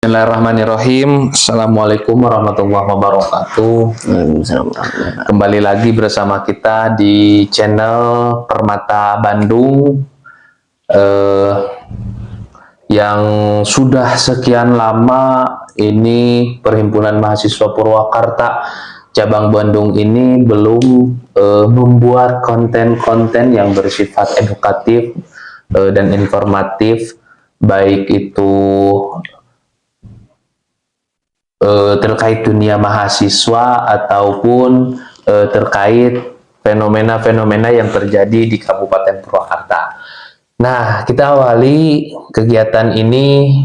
Bismillahirrahmanirrahim. Assalamualaikum warahmatullahi wabarakatuh. Kembali lagi bersama kita di channel Permata Bandung yang sudah sekian lama ini Perhimpunan Mahasiswa Purwakarta cabang Bandung ini belum membuat konten-konten yang bersifat edukatif dan informatif, baik itu terkait dunia mahasiswa ataupun terkait fenomena-fenomena yang terjadi di Kabupaten Purwakarta. Nah, kita awali kegiatan ini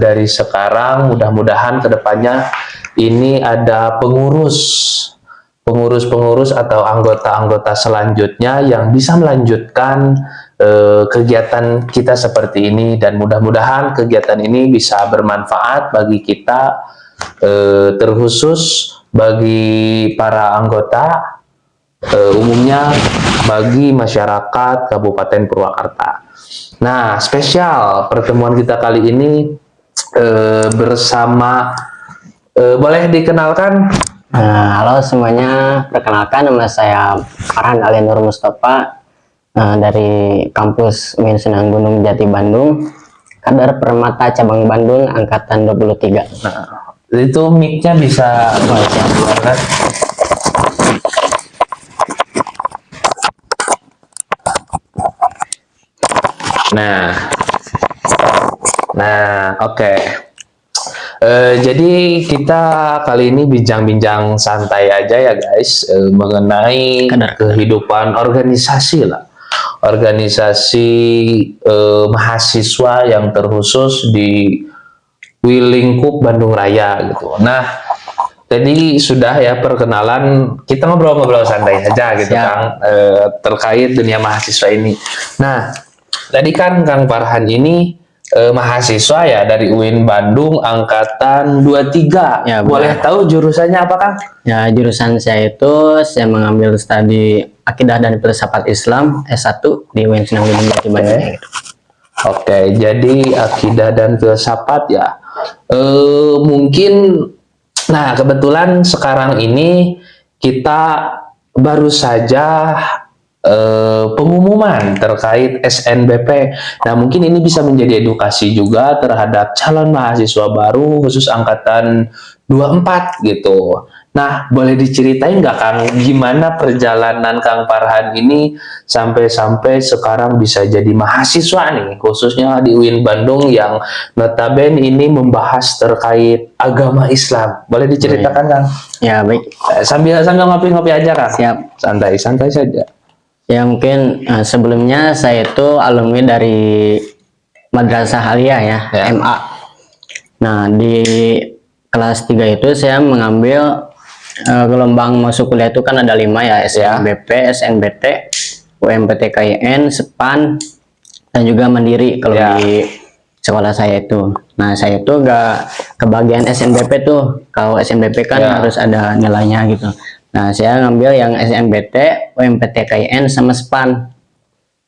dari sekarang, mudah-mudahan kedepannya ini ada pengurus atau anggota-anggota selanjutnya yang bisa melanjutkan kegiatan kita seperti ini, dan mudah-mudahan kegiatan ini bisa bermanfaat bagi kita, terkhusus bagi para anggota, umumnya bagi masyarakat Kabupaten Purwakarta. Nah, spesial pertemuan kita kali ini bersama, boleh dikenalkan? Halo semuanya, perkenalkan nama saya Farhan Alianur Mustafa dari kampus UIN Sunan Gunung Jati Bandung, kader Permata cabang Bandung angkatan 23. Nah, itu mic-nya bisa keluarkan. Nah, oke. Jadi kita kali ini bincang-bincang santai aja ya guys, mengenai kehidupan organisasi lah, organisasi mahasiswa yang terkhusus di lingkup Bandung Raya gitu. Nah, tadi sudah ya perkenalan, kita ngobrol-ngobrol santai aja gitu Kang, terkait dunia mahasiswa ini. Nah, tadi kan Kang Farhan ini mahasiswa ya dari UIN Bandung angkatan 23. Ya, boleh tahu jurusannya apa Kang? Ya, jurusan saya itu saya mengambil studi Akidah dan Filsafat Islam S1 di UIN Sunan Gunung Jati Bandung. Oke, jadi Akidah dan Filsafat ya. Mungkin, nah kebetulan sekarang ini kita baru saja pengumuman terkait SNBP. Nah, mungkin ini bisa menjadi edukasi juga terhadap calon mahasiswa baru khusus angkatan 24 gitu. Nah, boleh diceritain nggak Kang, gimana perjalanan Kang Farhan ini sampai sekarang bisa jadi mahasiswa nih, khususnya di UIN Bandung yang notabene ini membahas terkait agama Islam. Boleh diceritakan Kang? Ya, baik. Sambil ngopi-ngopi aja Kang. Siap. Santai saja. Ya, mungkin sebelumnya saya itu alumni dari Madrasah Aliyah ya, MA. Nah, di kelas 3 itu saya mengambil gelombang masuk kuliah itu kan ada 5 ya, SNBP, SNBT, UMPTKIN, SEPAN, dan juga Mandiri kalau di sekolah saya itu. Nah, saya itu gak kebagian SNBP tuh. Kalau SNBP kan harus ada nilainya gitu. Nah, saya ngambil yang SNBT, UMPTKIN, sama SEPAN.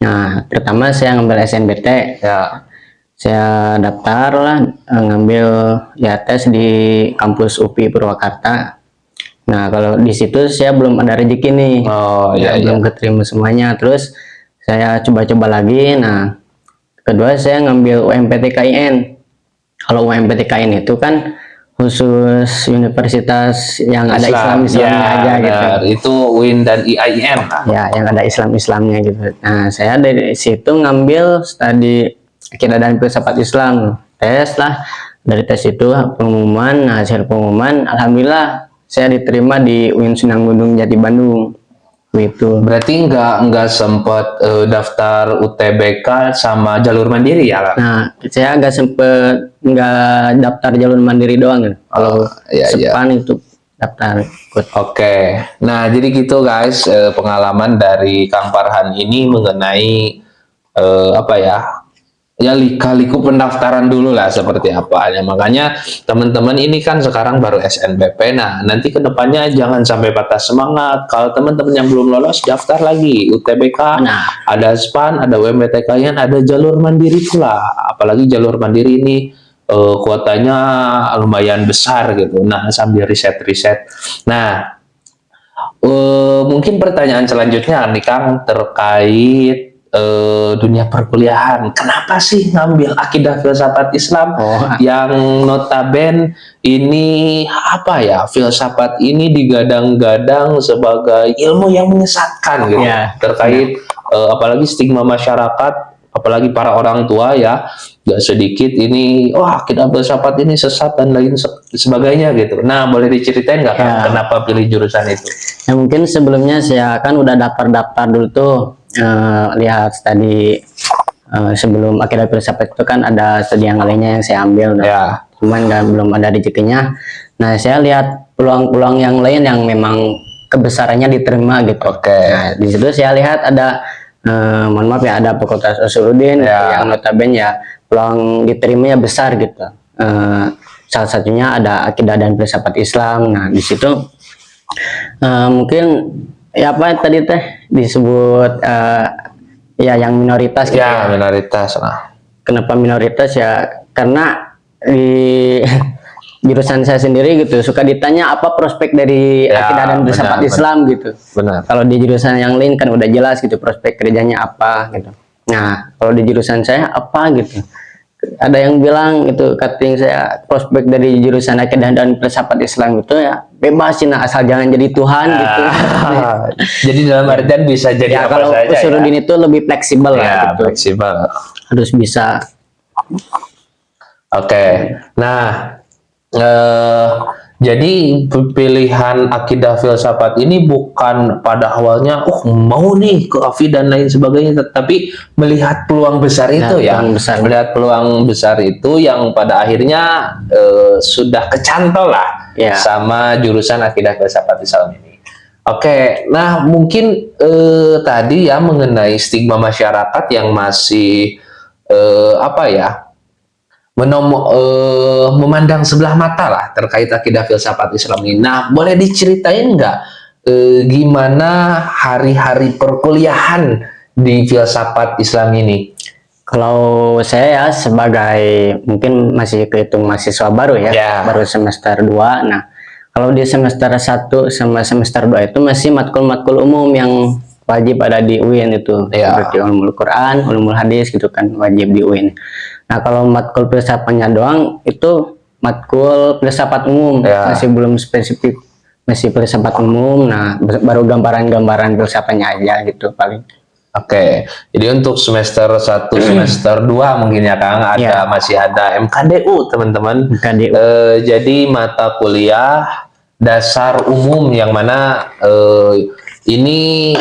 Nah, pertama saya ngambil SNBT. Ya. Saya daftar lah, ngambil ya tes di kampus UPI Purwakarta. Nah, kalau di situ saya belum ada rezeki nih. Belum keterima semuanya. Terus saya coba-coba lagi. Nah, kedua saya ngambil UMPTKIN. Kalau UMPTKIN itu kan khusus universitas yang ada Islamnya aja gitu. Itu UIN dan IAIN. Ya, yang ada Islamnya gitu. Nah, saya dari situ ngambil studi Akidah dan Filsafat Islam. Tes lah. Dari tes itu pengumuman, hasil pengumuman, alhamdulillah saya diterima di UIN Sunan Gunung Jati Bandung. Gitu. Berarti nggak sempat daftar UTBK sama jalur mandiri ya? Nah, saya nggak daftar jalur mandiri doang. Kalau SEPAN itu daftar ikut. Oke. Nah, jadi gitu guys, pengalaman dari Kang Farhan ini mengenai apa ya? Ya lika-liku pendaftaran dulu lah seperti apa. Ya, makanya teman-teman ini kan sekarang baru SNBP. Nah, nanti kedepannya jangan sampai patah semangat. Kalau teman-teman yang belum lolos, daftar lagi UTBK. Nah, ada SPAN, ada UMPTKIN, ada jalur mandiri pula. Apalagi jalur mandiri ini kuotanya lumayan besar gitu. Nah, sambil riset-riset. Nah, mungkin pertanyaan selanjutnya nih Kang terkait dunia perkuliahan. Kenapa sih ngambil akidah filsafat Islam yang notaben ini apa ya? Filsafat ini digadang-gadang sebagai ilmu yang menyesatkan gitu. Terkait apalagi stigma masyarakat, apalagi para orang tua ya, gak sedikit ini, wah akidah filsafat ini sesat dan lain sebagainya gitu. Nah, boleh diceritain nggak Kang, kenapa pilih jurusan itu? Ya mungkin sebelumnya saya kan udah daftar-daftar dulu tuh, lihat tadi sebelum akidah filsafat itu kan ada studi yang lainnya yang saya ambil, cuman belum ada rezekinya. Nah, saya lihat peluang-peluang yang lain yang memang kebesarannya diterima gitu. Nah, di situ saya lihat ada mohon maaf ya, ada Fakultas Usuluddin yang notabene ya peluang diterimanya besar gitu. Salah satunya ada akidah dan filsafat Islam. Nah, di situ mungkin ya apa tadi teh disebut ya yang minoritas gitu ya. Minoritas lah. Kenapa minoritas ya? Karena di jurusan saya sendiri gitu suka ditanya apa prospek dari akidah dan filsafat Islam gitu. Kalau di jurusan yang lain kan udah jelas gitu prospek kerjanya apa gitu. Nah, kalau di jurusan saya apa gitu. Ada yang bilang itu cutting saya prospek dari jurusan akidah dan filsafat Islam itu ya bebas sih, nah, asal jangan jadi Tuhan gitu. Jadi dalam artian bisa jadi apa kalau saja. Kalau Usuluddin itu lebih fleksibel lah gitu. Fleksibel. Harus bisa. Nah, jadi pilihan akidah filsafat ini bukan pada awalnya mau nih ke AFI dan lain sebagainya, tapi melihat peluang besar itu melihat peluang besar itu yang pada akhirnya sudah kecantol lah sama jurusan akidah filsafat Islam ini. Nah mungkin tadi ya mengenai stigma masyarakat yang masih memandang sebelah mata lah terkait akidah filsafat Islam ini. Nah, boleh diceritain nggak gimana hari-hari perkuliahan di filsafat Islam ini? Kalau saya ya sebagai mungkin masih kehitung mahasiswa baru ya, baru semester 2. Nah, kalau di semester 1 sama semester 2 itu masih matkul-matkul umum yang wajib ada di UIN itu, seperti ulumul Quran, ulumul hadis gitu kan, wajib di UIN. Nah, kalau matkul filsafatnya doang itu matkul filsafat umum, masih belum spesifik, masih filsafat umum. Nah, baru gambaran-gambaran filsafatnya aja gitu paling. Jadi untuk semester 1, semester 2 mungkin ya Kang, masih ada MKDU teman-teman. Jadi mata kuliah dasar umum yang mana ini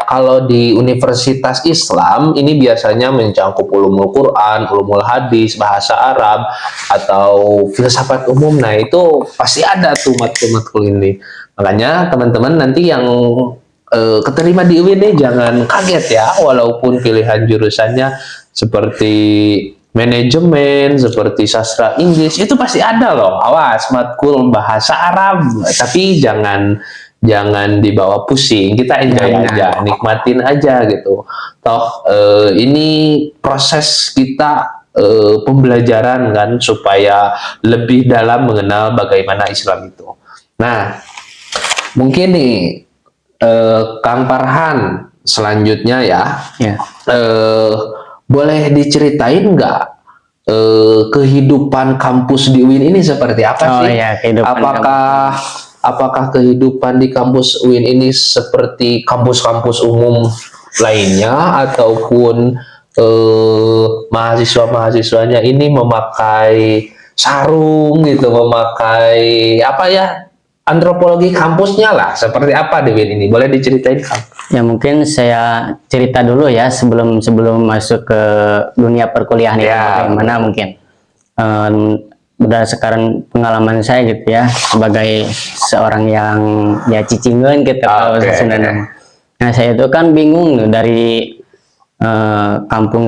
kalau di universitas Islam ini biasanya mencakup ulumul Quran, ulumul hadis, bahasa Arab atau filsafat umum. Nah, itu pasti ada tuh matkul-matkul ini. Makanya teman-teman nanti yang keterima di UIN jangan kaget ya, walaupun pilihan jurusannya seperti manajemen, seperti sastra Inggris, itu pasti ada loh. Awas matkul bahasa Arab, tapi jangan dibawa pusing, kita enjoy aja, nikmatin aja gitu. Toh ini proses kita pembelajaran kan supaya lebih dalam mengenal bagaimana Islam itu. Nah, mungkin nih Kang Farhan selanjutnya boleh diceritain nggak kehidupan kampus di UIN ini seperti apa sih? Apakah kehidupan di kampus UIN ini seperti kampus-kampus umum lainnya, ataupun mahasiswa-mahasiswanya ini memakai sarung gitu, memakai antropologi kampusnya lah, seperti apa di UIN ini? Boleh diceritain Kang? Ya mungkin saya cerita dulu ya sebelum masuk ke dunia perkuliahan itu bagaimana mungkin. Berdasarkan pengalaman saya gitu ya, sebagai seorang yang cicingan gitu kalau sebenarnya. Nah, saya itu kan bingung dari kampung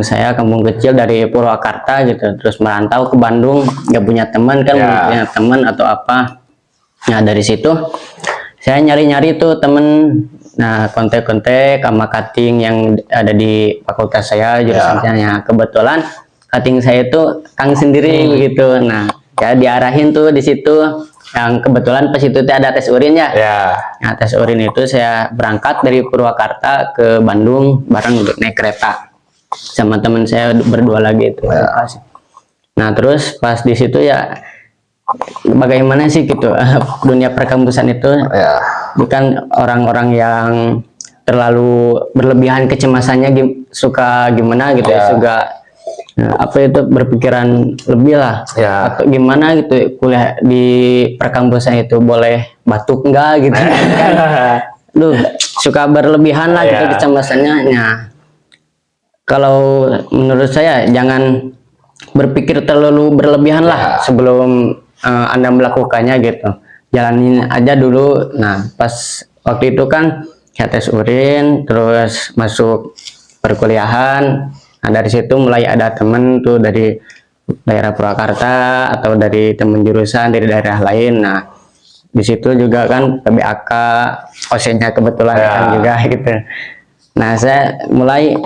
kecil dari Purwakarta gitu, terus merantau ke Bandung, nggak punya teman kan, punya teman atau apa. Nah, dari situ saya nyari-nyari tuh temen, nah kontak-kontak sama cutting yang ada di fakultas saya jurusannya. Kebetulan cutting saya itu Kang sendiri begitu. Nah, ya diarahin tuh di situ. Yang kebetulan pas itu ada tes urin ya. Nah, tes urin itu saya berangkat dari Purwakarta ke Bandung bareng naik kereta sama teman saya berdua lagi itu. Nah, terus pas di situ ya bagaimana sih gitu dunia perkampusan itu, bukan orang-orang yang terlalu berlebihan kecemasannya suka gimana gitu ya, suka apa itu berpikiran lebih lah, atau gimana gitu kuliah di perkampusan itu boleh batuk enggak gitu kan, lu suka berlebihan lah gitu kecemasannya. Nah, kalau menurut saya jangan berpikir terlalu berlebihan lah sebelum Anda melakukannya gitu, jalanin aja dulu. Nah, pas waktu itu kan ya tes urin terus masuk perkuliahan. Nah, dari situ mulai ada temen tuh dari daerah Purwakarta atau dari temen jurusan dari daerah lain. Nah, di situ juga kan PBAK, OSIS-nya kebetulan kan juga gitu. Nah, saya mulai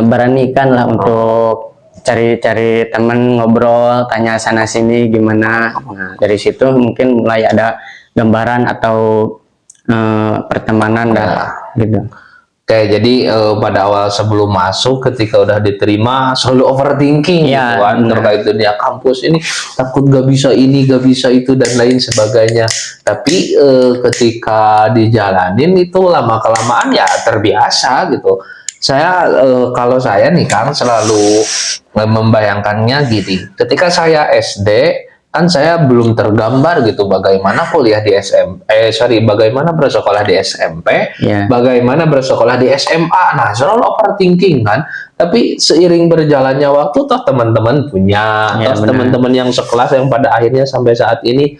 beranikan lah untuk cari-cari temen, ngobrol, tanya sana sini gimana. Nah, dari situ mungkin mulai ada gambaran atau pertemanan dah gitu. Oke, jadi pada awal sebelum masuk, ketika udah diterima selalu overthinking gitu kan, terkait dunia kampus ini, takut gak bisa ini, gak bisa itu dan lain sebagainya. Tapi ketika dijalanin itu lama-kelamaan ya terbiasa gitu. Saya kalau saya nih Kang selalu membayangkannya gini, ketika saya SD kan saya belum tergambar gitu bagaimana kuliah di bagaimana bersekolah di SMP, bagaimana bersekolah di SMA. Nah, selalu overthinking kan. Tapi seiring berjalannya waktu, toh teman-teman punya, toh teman-teman yang sekelas yang pada akhirnya sampai saat ini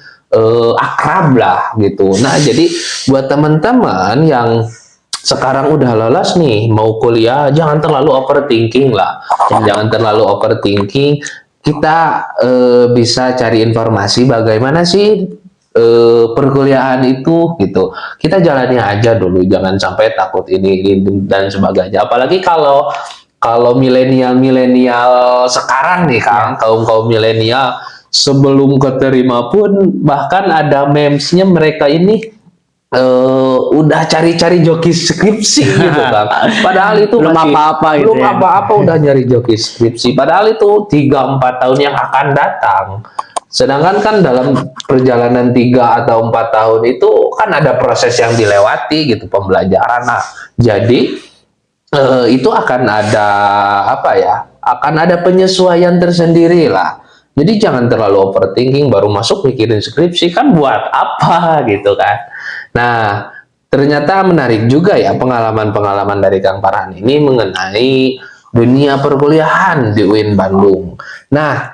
akrab lah gitu. Nah, jadi buat teman-teman yang sekarang udah lolos nih mau kuliah, jangan terlalu overthinking lah. Jangan terlalu overthinking. Kita bisa cari informasi bagaimana sih perkuliahan itu gitu. Kita jalani aja dulu, jangan sampai takut ini dan sebagainya. Apalagi kalau milenial sekarang nih Kang, kaum milenial sebelum keterima pun bahkan ada memesnya mereka ini udah cari-cari joki skripsi gitu kan. Padahal itu belum apa-apa gitu. Belum apa-apa udah nyari joki skripsi. Padahal itu 3-4 tahun yang akan datang. Sedangkan kan dalam perjalanan 3 atau 4 tahun itu kan ada proses yang dilewati gitu, pembelajaran. Nah, jadi itu akan ada apa ya? Akan ada penyesuaian tersendiri lah. Jadi jangan terlalu overthinking baru masuk mikirin skripsi, kan buat apa gitu kan. Nah, ternyata menarik juga ya pengalaman-pengalaman dari Kang Farhan ini mengenai dunia perkuliahan di UIN Bandung. Nah,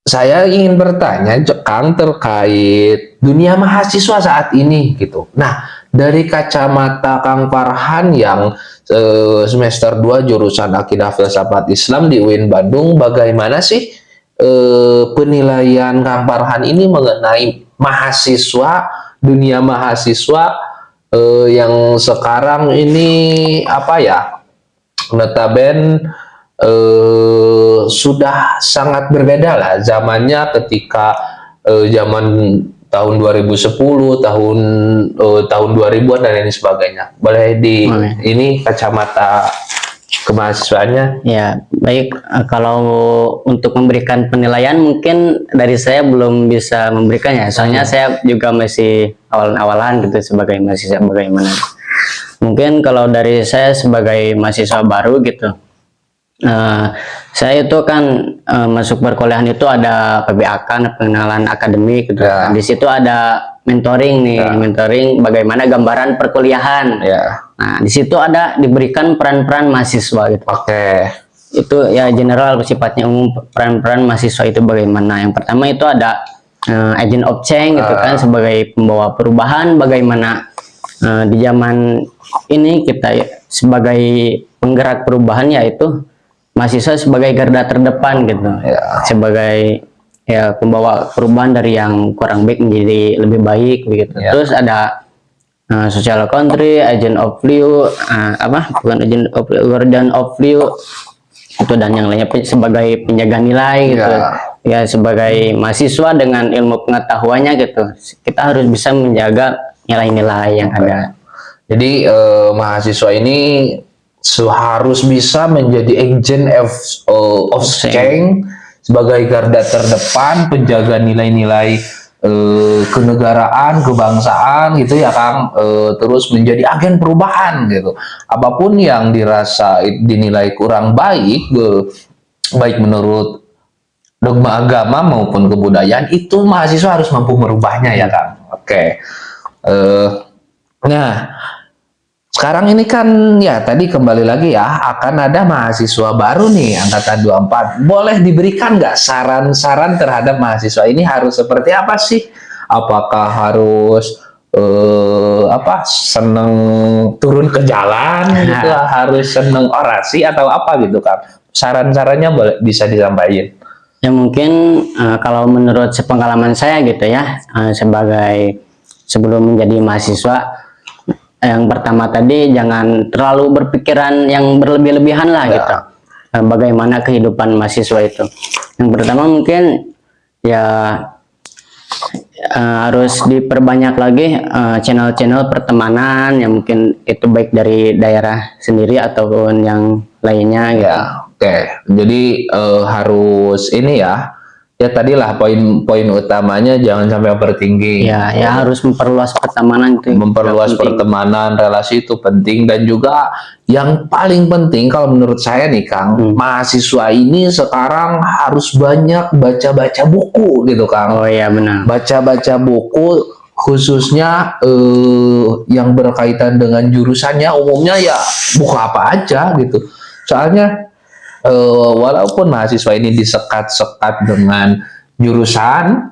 saya ingin bertanya Kang terkait dunia mahasiswa saat ini gitu. Nah, dari kacamata Kang Farhan yang semester 2 jurusan Akidah Filsafat Islam di UIN Bandung, bagaimana sih penilaian Kang Farhan ini mengenai mahasiswa, dunia mahasiswa yang sekarang ini apa ya, notaben sudah sangat berbeda lah zamannya ketika zaman tahun 2010, tahun 2000-an dan lain sebagainya. Boleh ini kacamata kemahasiswaannya? Ya, baik. Kalau untuk memberikan penilaian mungkin dari saya belum bisa memberikannya. Soalnya saya juga masih awal-awalan gitu sebagai mahasiswa bagaimana. Mungkin kalau dari saya sebagai mahasiswa baru gitu, saya itu kan masuk perkuliahan itu ada PBAK, pengenalan akademik gitu. Di situ ada mentoring nih, mentoring bagaimana gambaran perkuliahan. Nah, di situ ada diberikan peran-peran mahasiswa gitu. Itu ya general, sifatnya umum. Peran-peran mahasiswa itu bagaimana? Yang pertama itu ada agent of change gitu kan, sebagai pembawa perubahan. Bagaimana di zaman ini kita sebagai penggerak perubahan, yaitu mahasiswa sebagai garda terdepan gitu, sebagai ya pembawa perubahan dari yang kurang baik menjadi lebih baik begitu. Terus ada social country, agent of value, bukan agent of value, guardian of value itu, dan yang lainnya sebagai penjaga nilai gitu. Ya, sebagai mahasiswa dengan ilmu pengetahuannya gitu, kita harus bisa menjaga nilai-nilai yang ada. Jadi mahasiswa ini harus bisa menjadi agent of change, sebagai garda terdepan, penjaga nilai-nilai kenegaraan, kebangsaan gitu ya Kang, terus menjadi agen perubahan gitu. Apapun yang dirasa dinilai kurang baik, baik menurut dogma agama maupun kebudayaan, itu mahasiswa harus mampu merubahnya ya Kang. Oke. Nah, sekarang ini kan ya tadi kembali lagi ya, akan ada mahasiswa baru nih angkatan 24. Boleh diberikan nggak saran-saran terhadap mahasiswa ini harus seperti apa sih? Apakah harus seneng turun ke jalan gitu, harus seneng orasi atau apa gitu Kang? Saran-sarannya boleh bisa disampaikan. Ya mungkin kalau menurut sepengalaman saya gitu ya, sebelum menjadi mahasiswa, yang pertama tadi jangan terlalu berpikiran yang berlebih-lebihan lah gitu. Bagaimana kehidupan mahasiswa itu. Yang pertama mungkin ya harus diperbanyak lagi channel-channel pertemanan yang mungkin itu baik dari daerah sendiri ataupun yang lainnya gitu. Ya. Oke, jadi harus ini ya tadilah poin utamanya, jangan sampai overthinking. Ya harus memperluas pertemanan itu. Memperluas pertemanan, relasi itu penting, dan juga yang paling penting kalau menurut saya nih Kang, mahasiswa ini sekarang harus banyak baca-baca buku gitu Kang. Oh iya benar. Baca-baca buku khususnya yang berkaitan dengan jurusannya, umumnya ya buku apa aja gitu. Soalnya walaupun mahasiswa ini disekat-sekat dengan jurusan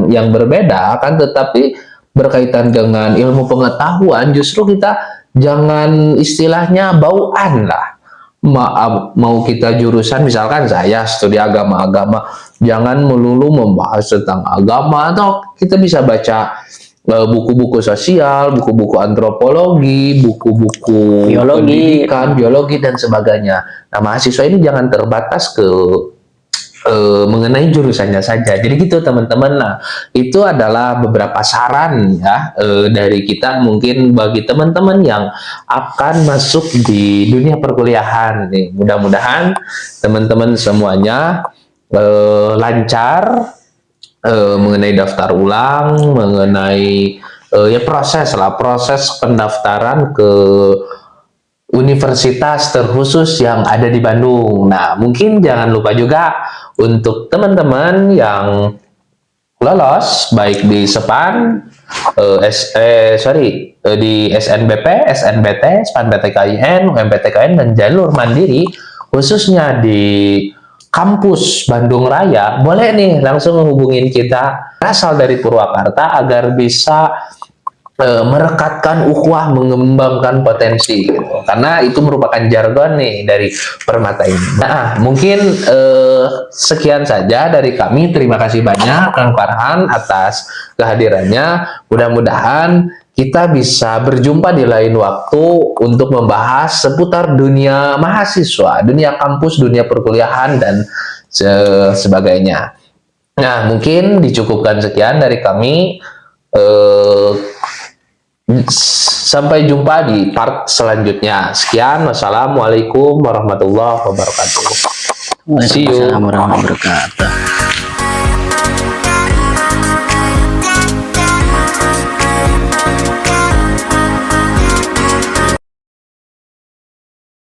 yang berbeda kan, tetapi berkaitan dengan ilmu pengetahuan justru kita jangan istilahnya bauan lah. Mau kita jurusan, misalkan saya studi agama, jangan melulu membahas tentang agama, atau kita bisa baca buku-buku sosial, buku-buku antropologi, buku-buku pendidikan, biologi dan sebagainya. Nah, mahasiswa ini jangan terbatas ke mengenai jurusannya saja. Jadi gitu teman-teman. Nah, itu adalah beberapa saran ya dari kita mungkin bagi teman-teman yang akan masuk di dunia perkuliahan nih. Mudah-mudahan teman-teman semuanya lancar mengenai daftar ulang, mengenai proses pendaftaran ke universitas terkhusus yang ada di Bandung. Nah, mungkin jangan lupa juga untuk teman-teman yang lolos baik di SEPAN, di SNBP, SNBT, SPAN PTKIN, UMPTKN, dan jalur mandiri, khususnya di kampus Bandung Raya, boleh nih langsung menghubungin kita asal dari Purwakarta agar bisa merekatkan ukhuwah, mengembangkan potensi gitu. Karena itu merupakan jargon nih dari Permata ini. Nah, mungkin sekian saja dari kami. Terima kasih banyak Kang Farhan atas kehadirannya. Mudah-mudahan kita bisa berjumpa di lain waktu untuk membahas seputar dunia mahasiswa, dunia kampus, dunia perkuliahan, dan sebagainya. Nah, mungkin dicukupkan sekian dari kami. Sampai jumpa di part selanjutnya. Sekian, wassalamualaikum warahmatullahi wabarakatuh. Waalaikumsalam warahmatullahi wabarakatuh.